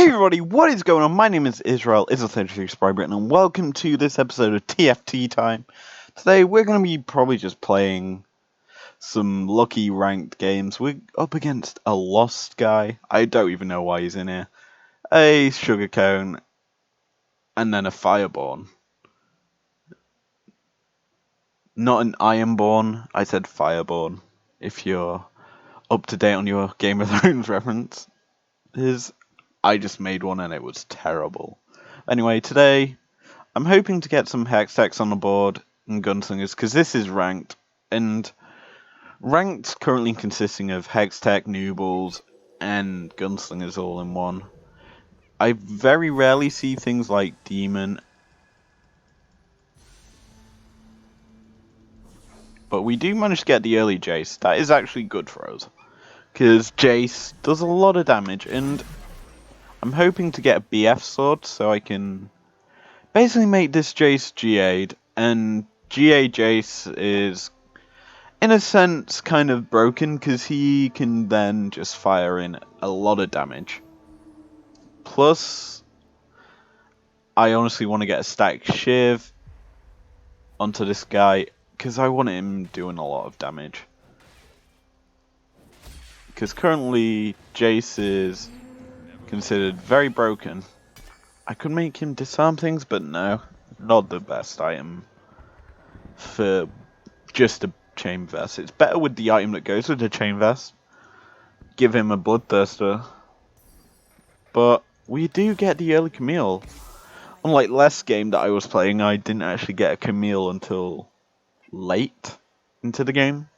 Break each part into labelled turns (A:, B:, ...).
A: Hey everybody, what is going on? My name is Israel, Israel33 Spry Britain, and welcome to this episode of TFT Time. Today we're going to be probably just playing some lucky ranked games. We're up against a lost guy. I don't even know why he's in here. A sugarcone, and then a fireborn. Not an ironborn, I said fireborn, if you're up to date on your Game of Thrones reference. I just made one and it was terrible. Anyway, today I'm hoping to get some hex techs on the board and gunslingers because this is ranked, and ranked currently consisting of hex tech, noobles, and gunslingers all in one. I very rarely see things like demon, but we do manage to get the early Jace. That is actually good for us because Jace does a lot of damage, and I'm hoping to get a BF sword so I can basically make this Jace GA'd, and GA Jace is, in a sense, kind of broken because he can then just fire in a lot of damage. Plus, I honestly want to get a static Shiv onto this guy because I want him doing a lot of damage. Because currently, Jace is considered very broken. I could make him disarm things, but no, not the best item for just a chain vest. It's better with the item that goes with the chain vest. Give him a bloodthirster. But we do get the early Camille. Unlike last game that I was playing, I didn't actually get a Camille until late into the game.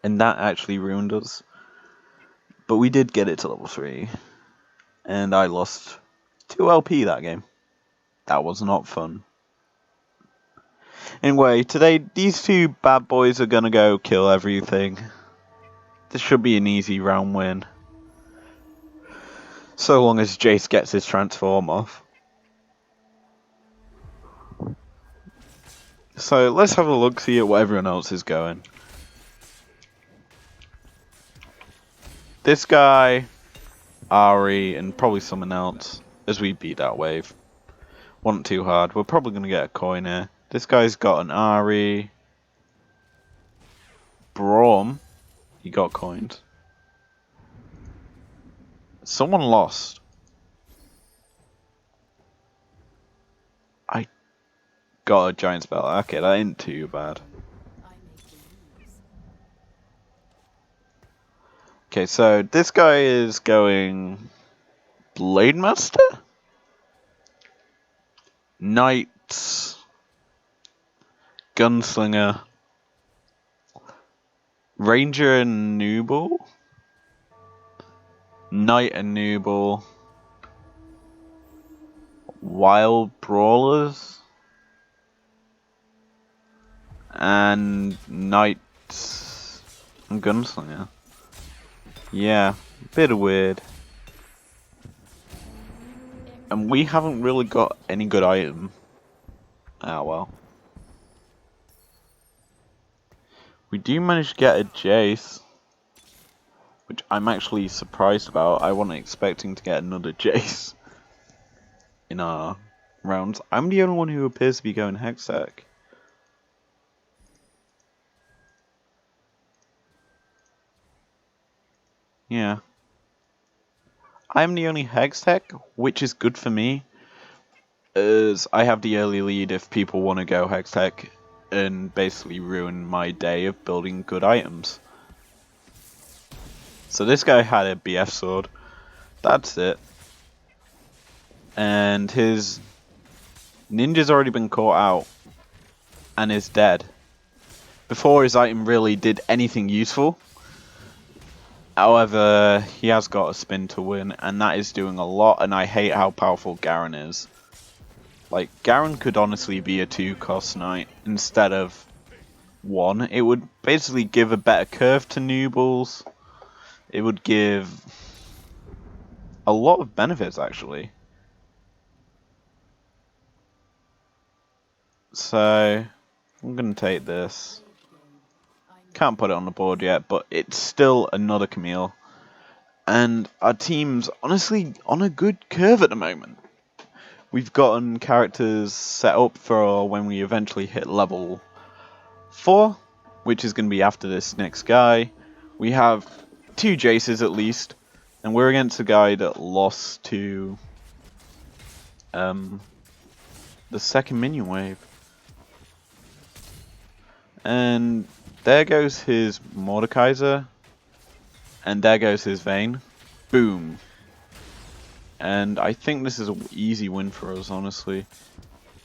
A: And that actually ruined us. But we did get it to level 3. And I lost 2 LP that game. That was not fun. Anyway, today these two bad boys are gonna go kill everything. This should be an easy round win. So long as Jace gets his transform off. So let's have a look, see at what everyone else is going. This guy, Ari, and probably someone else as we beat that wave. Wasn't too hard. We're probably going to get a coin here. This guy's got an Ari. Braum, he got coins. Someone lost. I got a giant spell. Okay, that ain't too bad. Okay, so this guy is going Blade Master? Knights. Gunslinger. Ranger and Nooble. Knight and Nooble. Wild Brawlers. And Knights and Gunslinger. Yeah, bit of weird. And we haven't really got any good item. Ah well. We do manage to get a Jace, which I'm actually surprised about. I wasn't expecting to get another Jace in our rounds. I'm the only one who appears to be going Hextech. Yeah. I'm the only Hextech, which is good for me, as I have the early lead if people want to go Hextech and basically ruin my day of building good items. So this guy had a BF sword. That's it. And his ninja's already been caught out and is dead before his item really did anything useful. However, he has got a spin to win, and that is doing a lot, and I hate how powerful Garen is. Like, Garen could honestly be a 2-cost knight instead of 1. It would basically give a better curve to Noobles. It would give a lot of benefits, actually. So, I'm going to take this. Can't put it on the board yet, but it's still another Camille. And our team's honestly on a good curve at the moment. We've gotten characters set up for when we eventually hit level 4, which is going to be after this next guy. We have 2 Jaces at least, and we're against a guy that lost to the second minion wave. And there goes his Mordekaiser, and there goes his Vayne. Boom. And I think this is an easy win for us, honestly.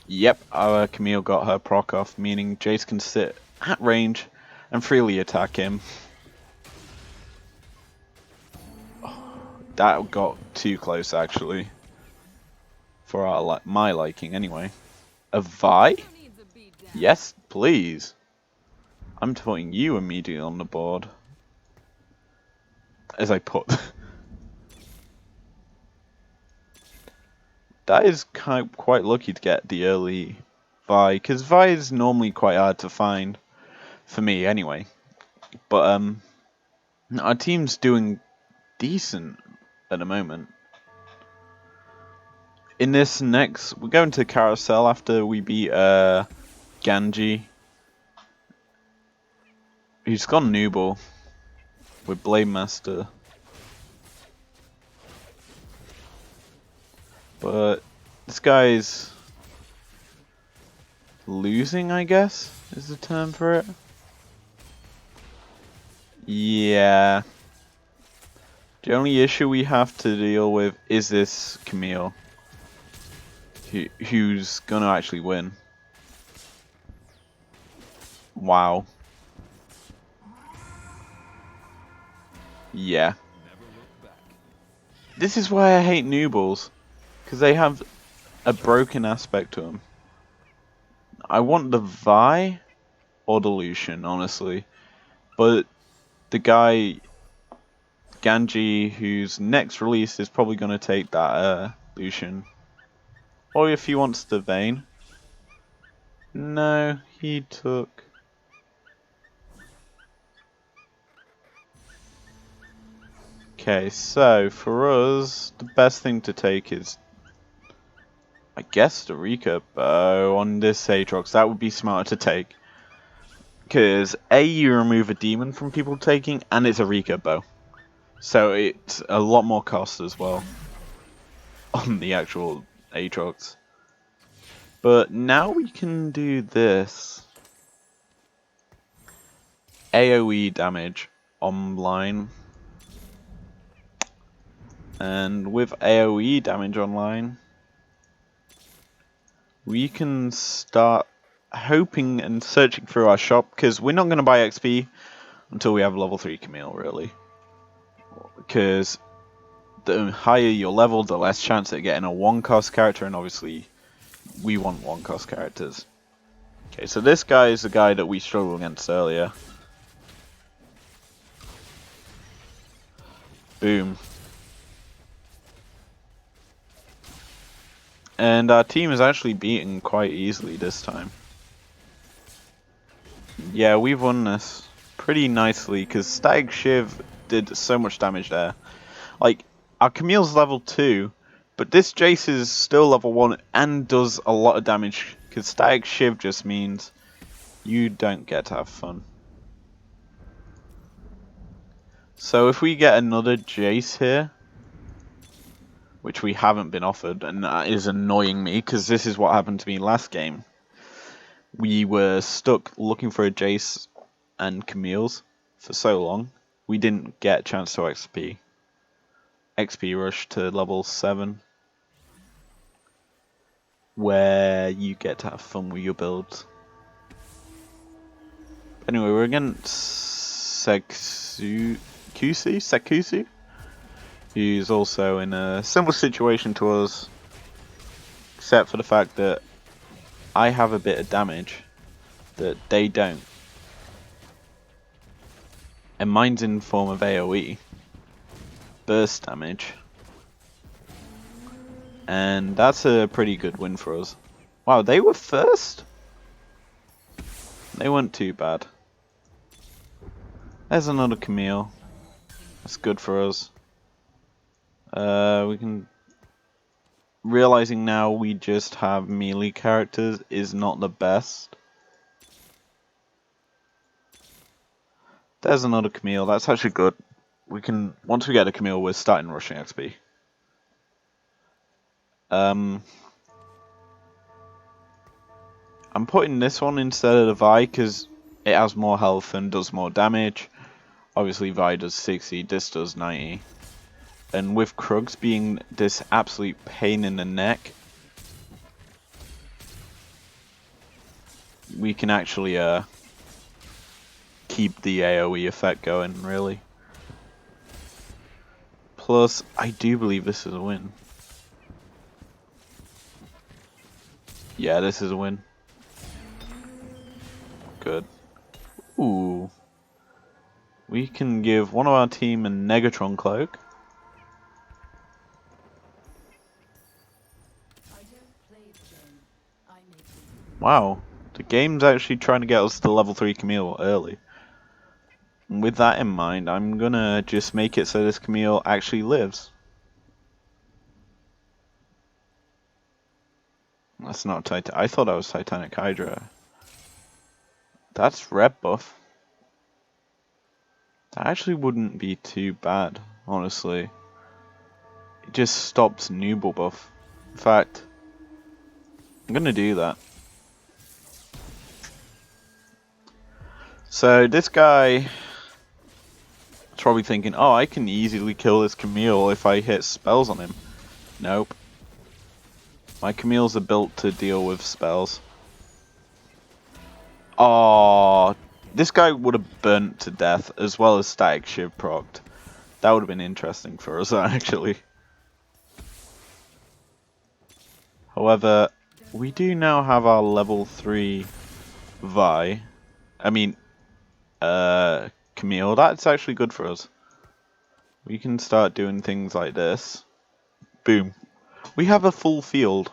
A: Yep, our Camille got her proc off, meaning Jace can sit at range and freely attack him. That got too close, actually. For my liking, anyway. A Vi? Yes, please. I'm putting you immediately on the board. As I put... That is quite lucky to get the early Vi, because Vi is normally quite hard to find. For me, anyway. But, our team's doing decent at the moment. In this next, we're going to Carousel after we beat Genji, who's gone Nooble with Blade Master. But this guy's losing, I guess, is the term for it. Yeah. The only issue we have to deal with is this Camille, who's gonna actually win. Wow. Yeah. This is why I hate Noobles, because they have a broken aspect to them. I want the Vi or the Lucian, honestly. But the guy, Genji, whose next release is probably going to take that Lucian. Or if he wants the Vayne. No, he took... Okay, so for us, the best thing to take is, I guess, the Rika bow on this Aatrox. That would be smarter to take. Because A, you remove a demon from people taking, and it's a Rika bow. So it's a lot more cost as well on the actual Aatrox. But now we can do this. AoE damage online. And with AoE damage online, we can start hoping and searching through our shop, because we're not going to buy XP until we have level 3 Camille, really. Because the higher your level, the less chance at getting a 1-cost character, and obviously we want 1-cost characters. Okay, so this guy is the guy that we struggled against earlier. Boom. And our team is actually beaten quite easily this time. Yeah, we've won this pretty nicely, because Static Shiv did so much damage there. Like, our Camille's level 2, but this Jace is still level 1 and does a lot of damage, because Static Shiv just means you don't get to have fun. So if we get another Jace here, which we haven't been offered, and that is annoying me, because this is what happened to me last game. We were stuck looking for a Jace and Camille's for so long, we didn't get a chance to XP. XP rush to level 7, where you get to have fun with your builds. Anyway, we're against Sekusu, who's also in a similar situation to us, except for the fact that I have a bit of damage that they don't. And mine's in the form of AoE. Burst damage. And that's a pretty good win for us. Wow, they were first? They weren't too bad. There's another Camille. That's good for us. We can... Realizing now we just have melee characters is not the best. There's another Camille, that's actually good. We can... Once we get a Camille, we're starting rushing XP. I'm putting this one instead of the Vi because it has more health and does more damage. Obviously Vi does 60, this does 90. And with Krugs being this absolute pain in the neck, we can actually keep the AoE effect going, really. Plus, I do believe this is a win. Yeah, this is a win. Good. Ooh. We can give one of our team a Negatron cloak. Wow. The game's actually trying to get us to level 3 Camille early. And with that in mind, I'm gonna just make it so this Camille actually lives. That's not Titan. I thought that was Titanic Hydra. That's red buff. That actually wouldn't be too bad, honestly. It just stops Nooble buff. In fact, I'm gonna do that. So this guy is probably thinking, oh, I can easily kill this Camille if I hit spells on him. Nope. My Camille's are built to deal with spells. Oh, this guy would have burnt to death as well as Static Shiv procced. That would have been interesting for us, actually. However, we do now have our level 3 Vi. I mean, Camille. That's actually good for us. We can start doing things like this. Boom. We have a full field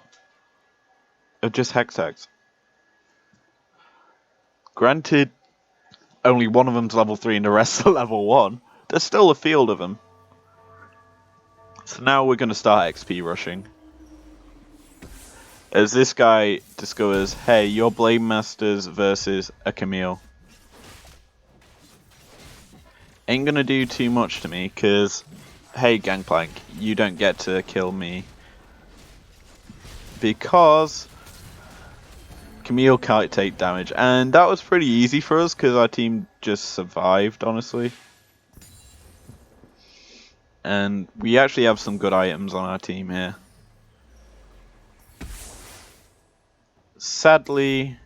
A: of just Hexags. Granted, only one of them's level 3 and the rest are level 1. There's still a field of them. So now we're going to start XP rushing. As this guy discovers, hey, you're Blade Masters versus a Camille. Ain't gonna do too much to me, cause, hey Gangplank, you don't get to kill me. Because Camille can't take damage, and that was pretty easy for us, cause our team just survived, honestly. And we actually have some good items on our team here. Sadly,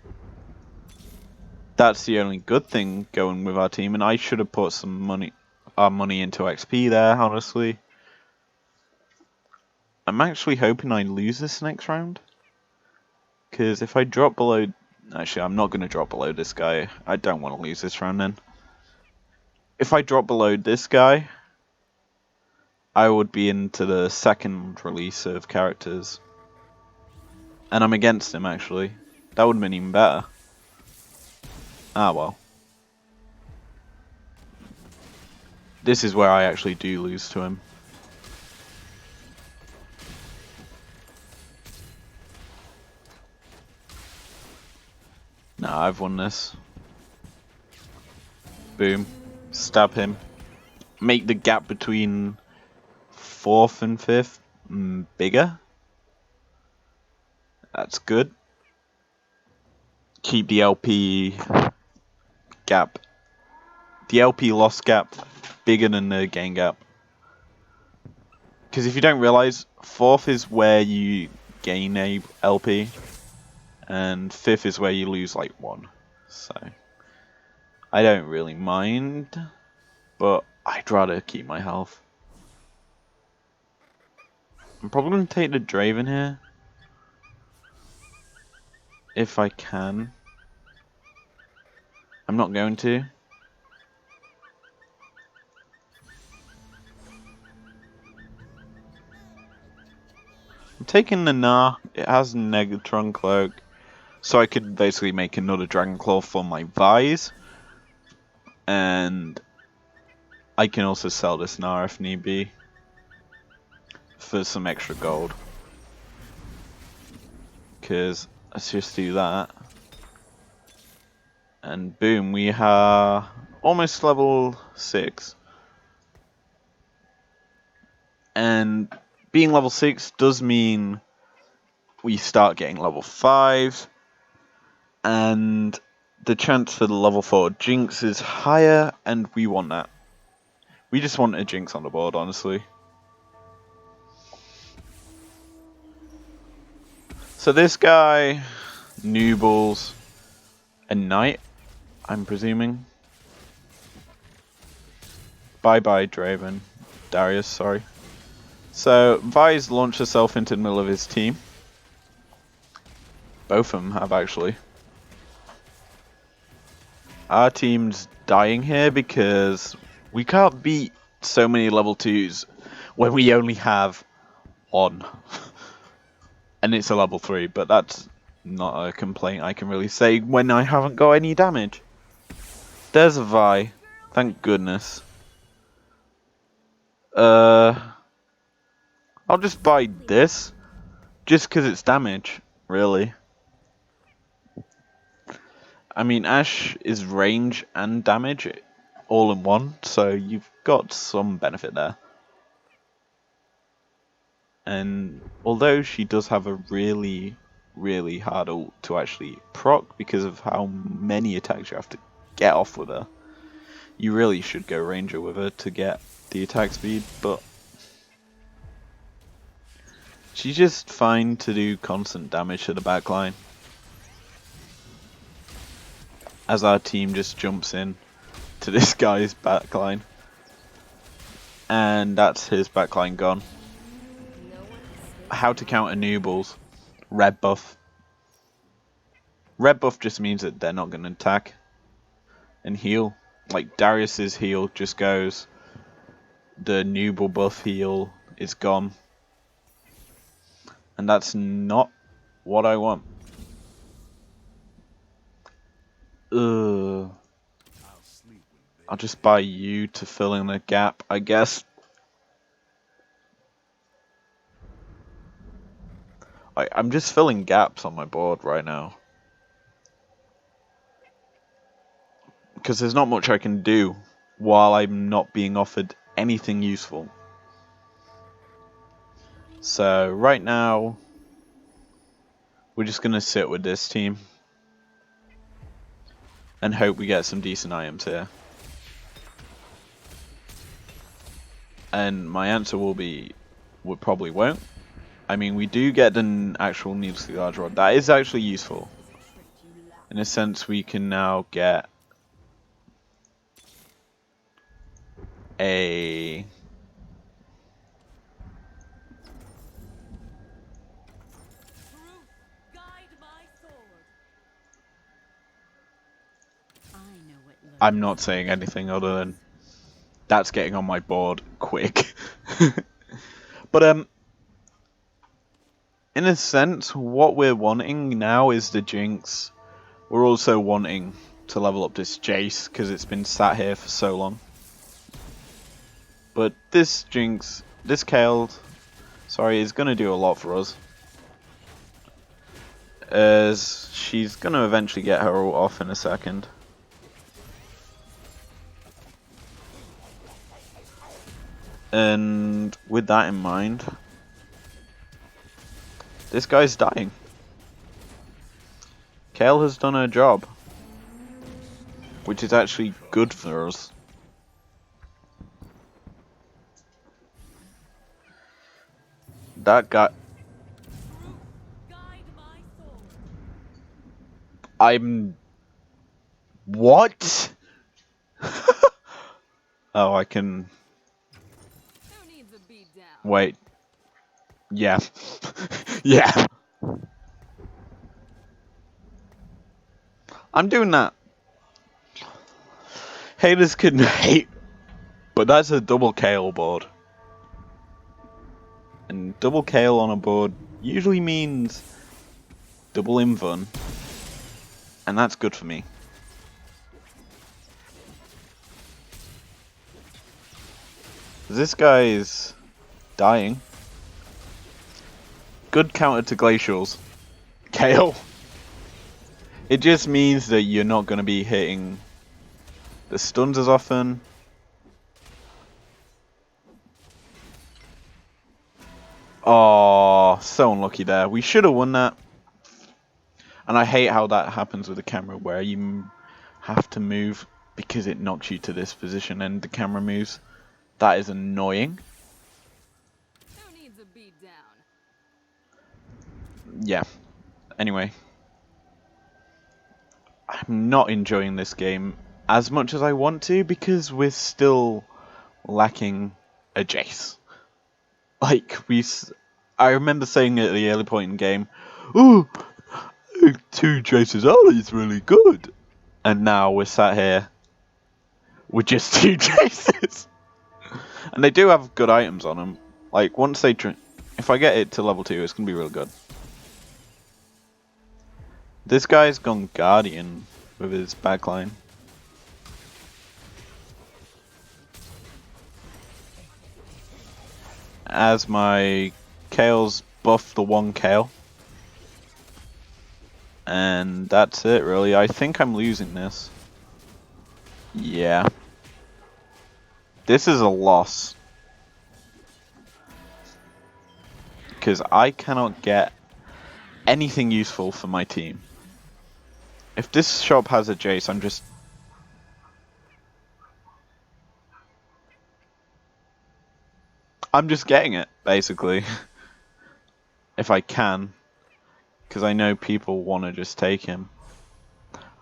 A: that's the only good thing going with our team, and I should have put our money into XP there, honestly. I'm actually hoping I lose this next round. Because if I drop below... Actually, I'm not going to drop below this guy. I don't want to lose this round then. If I drop below this guy, I would be into the second release of characters. And I'm against him, actually. That would have been even better. Ah, well. This is where I actually do lose to him. Nah, I've won this. Boom. Stab him. Make the gap between 4th and 5th bigger. That's good. Keep the LP gap. The LP loss gap bigger than the gain gap. Because if you don't realize, 4th is where you gain a LP, and 5th is where you lose like 1. So I don't really mind, but I'd rather keep my health. I'm probably going to take the Draven here. If I can. I'm not going to. I'm taking the Gnar. It has Negatron Cloak. So I could basically make another Dragon Claw for my Vise. And I can also sell this Gnar if need be. for some extra gold. Because let's just do that. And boom, we are almost level 6. And being level 6 does mean we start getting level 5. And the chance for the level 4 Jinx is higher, and we want that. We just want a Jinx on the board, honestly. So this guy, Noobles, a knight, I'm presuming. Bye-bye, Draven. Darius, sorry. So, Vi's launched herself into the middle of his team. Both of them have, actually. Our team's dying here because we can't beat so many level 2s when we only have one. And it's a level 3, but that's not a complaint I can really say when I haven't got any damage. There's a Vi. Thank goodness. I'll just buy this. Just because it's damage, really. I mean, Ashe is range and damage all in one, so you've got some benefit there. And although she does have a really, really hard ult to actually proc because of how many attacks you have to get off with her, you really should go Ranger with her to get the attack speed, but she's just fine to do constant damage to the backline. As our team just jumps in to this guy's backline. And that's his backline gone. How to counter Noobles. Red buff. Red buff just means that they're not going to attack. And heal. Like Darius's heal just goes. The Nooble buff heal is gone. And that's not what I want. Ugh. I'll just buy you to fill in the gap, I guess. I'm just filling gaps on my board right now. Because there's not much I can do while I'm not being offered anything useful. So right now, we're just going to sit with this team. And hope we get some decent items here. And my answer will be, we probably won't. I mean, we do get an actual nuclear rod. That is actually useful. In a sense, we can now get a... I'm not saying anything other than that's getting on my board quick. But in a sense, what we're wanting now is the Jinx. We're also wanting to level up this Jace because it's been sat here for so long. But this Jinx, this Kayle, sorry, is going to do a lot for us. As she's going to eventually get her ult off in a second. And with that in mind, this guy's dying. Kayle has done her job, which is actually good for us. That guy... I'm... What? Oh, I can... Wait. Yeah. Yeah. I'm doing that. Haters can hate, but that's a double Kayle board. And double Kayle on a board usually means double invuln. And that's good for me. This guy is dying. Good counter to Glacials. KO. It just means that you're not going to be hitting the stuns as often. Oh, so unlucky there. We should have won that. And I hate how that happens with the camera, where you have to move because it knocks you to this position and the camera moves. That is annoying.
B: Who needs a beat down?
A: Yeah. Anyway. I'm not enjoying this game as much as I want to because we're still lacking a Jace. Like, I remember saying at the early point in the game, "Ooh, 2 Jaces early is really good." And now we're sat here with just 2 Jaces. And they do have good items on them. Like, once they... if I get it to level 2, it's going to be real good. This guy's gone Guardian with his backline. As my Kale's buff the 1 Kale. And that's it, really. I think I'm losing this. Yeah. This is a loss. Because I cannot get anything useful for my team. If this shop has a Jace, I'm just getting it, basically. If I can. Because I know people want to just take him.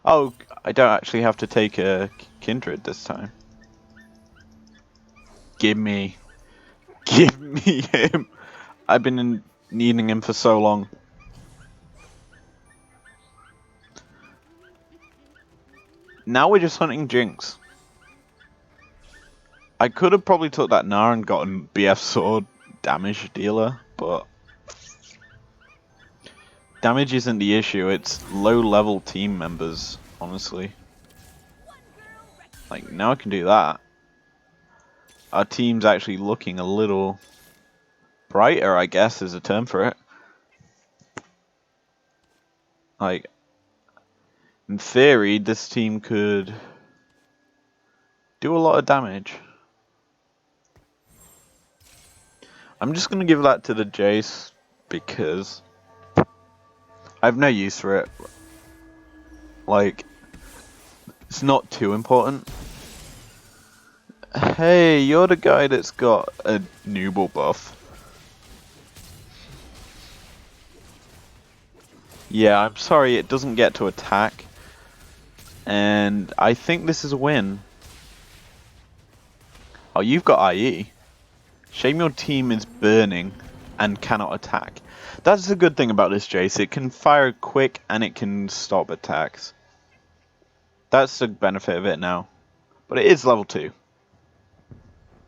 A: Oh, I don't actually have to take a Kindred this time. Give me him. I've been needing him for so long. Now we're just hunting Jinx. I could have probably took that Gnar and gotten BF sword damage dealer, but damage isn't the issue, it's low level team members, honestly. Like, now I can do that. Our team's actually looking a little brighter, I guess, is a term for it. Like, in theory, this team could do a lot of damage. I'm just gonna give that to the Jace because I have no use for it. Like, it's not too important. Hey, you're the guy that's got a Nooble buff. Yeah, I'm sorry it doesn't get to attack. And I think this is a win. Oh, you've got IE. Shame your team is burning and cannot attack. That's the good thing about this Jace. It can fire quick and it can stop attacks. That's the benefit of it now. But it is level 2.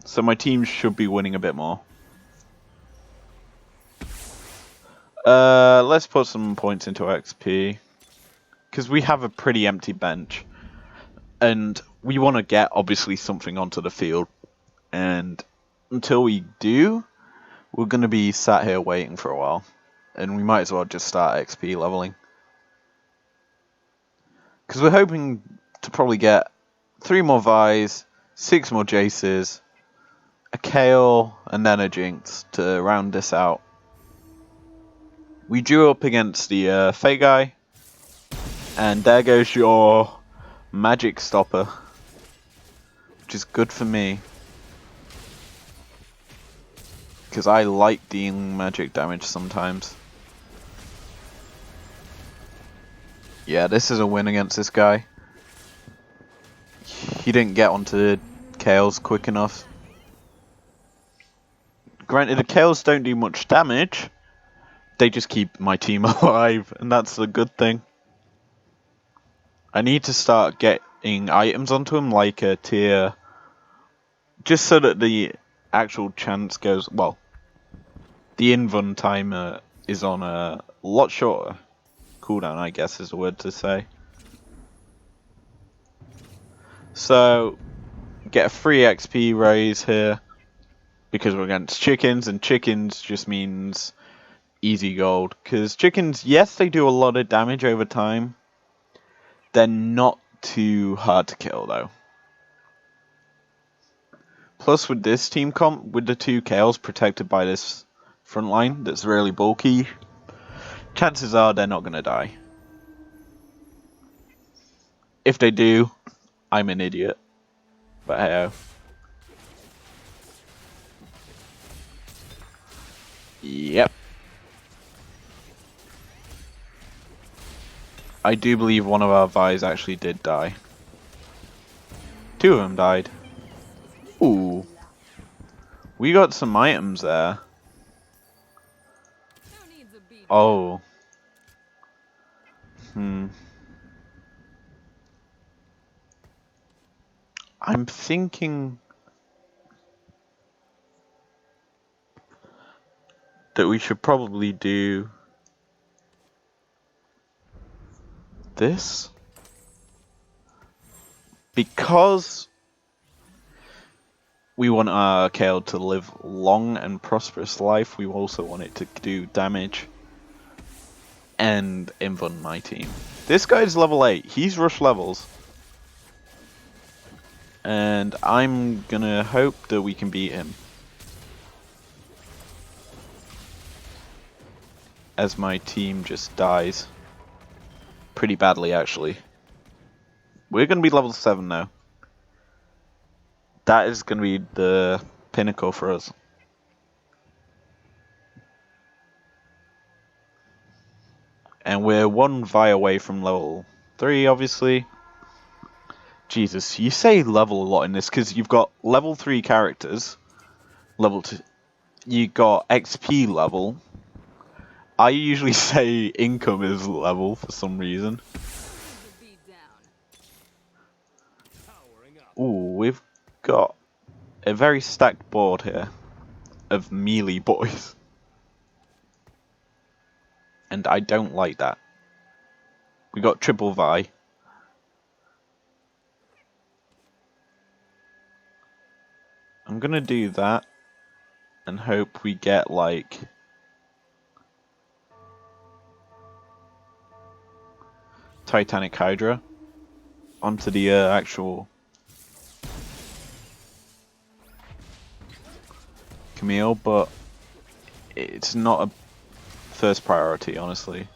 A: So my team should be winning a bit more. Let's put some points into XP. Because we have a pretty empty bench. And we want to get, obviously, something onto the field. And until we do, we're going to be sat here waiting for a while. And we might as well just start XP leveling. Because we're hoping to probably get 3 more Vi's, 6 more Jaces, a Kale, and then a Jinx to round this out. We drew up against the Fey guy. And there goes your magic stopper. Which is good for me. Because I like dealing magic damage sometimes. Yeah, this is a win against this guy. He didn't get onto Kales quick enough. Granted, the Kales don't do much damage. They just keep my team alive, and that's a good thing. I need to start getting items onto him, like a tier... just so that the actual chance goes... well, the invuln timer is on a lot shorter cooldown, I guess is the word to say. So, get a free XP raise here, because we're against chickens, and chickens just means easy gold. Because chickens, yes, they do a lot of damage over time. They're not too hard to kill, though. Plus, with this team comp, with the 2 Kales protected by this front line that's really bulky, chances are they're not going to die. If they do, I'm an idiot. But hey-oh. Yep. I do believe one of our Vi's actually did die. 2 of them died. Ooh. We got some items there.
B: Who needs a beat down?
A: Oh. I'm thinking that we should probably do this. Because we want our Kale to live long and prosperous life, we also want it to do damage and invuln my team. This guy's level 8. He's rush levels. And I'm gonna hope that we can beat him. As my team just dies. Pretty badly, actually. We're gonna be level 7 now. That is gonna be the pinnacle for us. And we're 1 Vi away from level 3, obviously. Jesus, you say level a lot in this because you've got level 3 characters. Level 2. You got XP level. I usually say income is level for some reason.
B: Who needs a beat down?
A: Ooh, we've got a very stacked board here of melee boys. And I don't like that. We got triple Vi. I'm gonna do that and hope we get like Titanic Hydra onto the actual Camille, but it's not a first priority, honestly.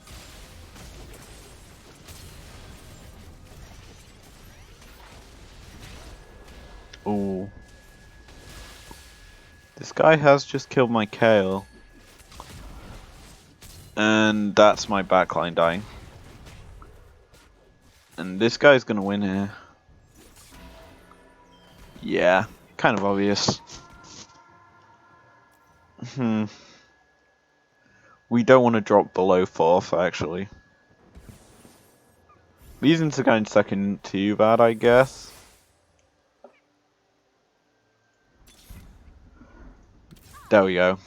A: Ooh. This guy has just killed my Kale. And that's my backline dying. And this guy's gonna win here. Yeah, kind of obvious. We don't want to drop below 4th, actually. Reasons are going second too bad, I guess. There we go.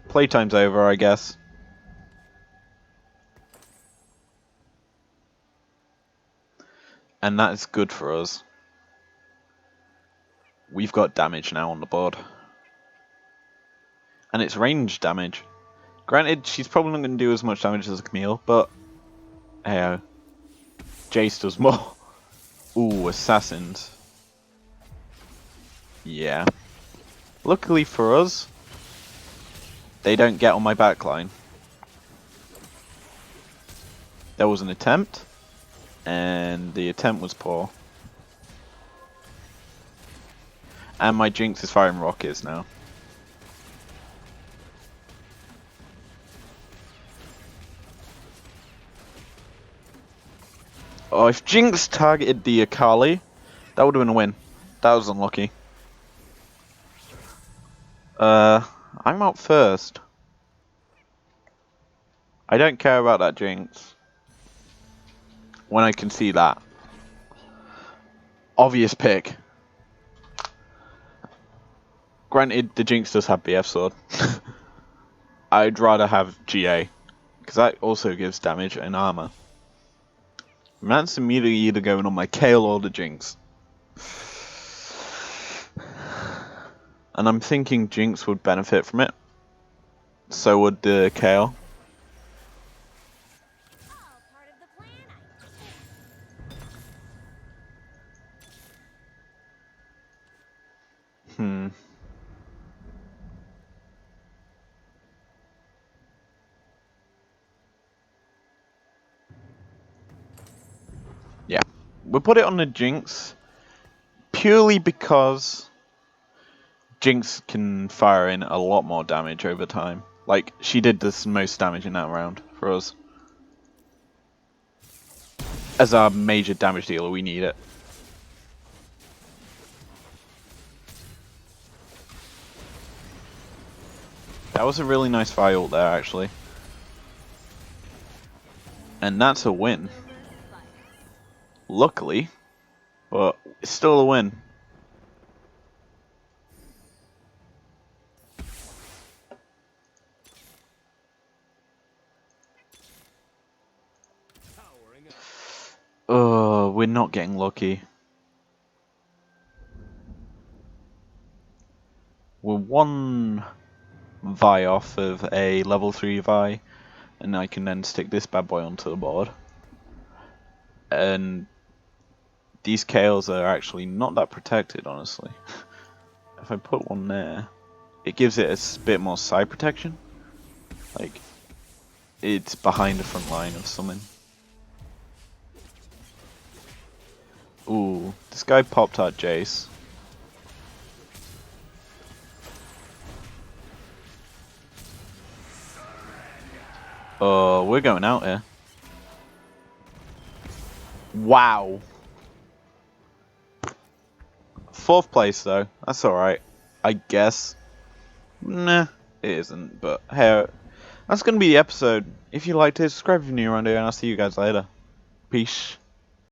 A: Playtime's over, I guess. And that is good for us. We've got damage now on the board. And it's range damage. Granted, she's probably not going to do as much damage as a Camille, but hey, Jace does more. Ooh, assassins. Yeah. Luckily for us, they don't get on my backline. There was an attempt, and the attempt was poor. And my Jinx is firing rockets now. Oh, if Jinx targeted the Akali, that would have been a win. That was unlucky. I'm out first. I don't care about that Jinx. When I can see that. Obvious pick. Granted, the Jinx does have BF Sword. I'd rather have GA. Because that also gives damage and armor. And that's immediately either going on my Kale or the Jinx. And I'm thinking Jinx would benefit from it. So would the Kale.
C: All part of the plan,
A: Hmm. Yeah. We'll put it on the Jinx. Purely because Jinx can fire in a lot more damage over time. Like, she did the most damage in that round for us. As our major damage dealer, we need it. That was a really nice fire ult there, actually. And that's a win. Luckily. But it's still a win. Oh, we're not getting lucky. We're one Vi off of a level 3 Vi, and I can then stick this bad boy onto the board. And these Kales are actually not that protected, honestly. If I put one there, it gives it a bit more side protection. Like, it's behind the front line of something. Ooh, this guy popped out Jace. Oh, we're going out here. Wow. 4th place though, that's alright. I guess. Nah, it isn't, but hey, that's gonna be the episode. If you liked it, subscribe if you're new around here, and I'll see you guys later. Peace.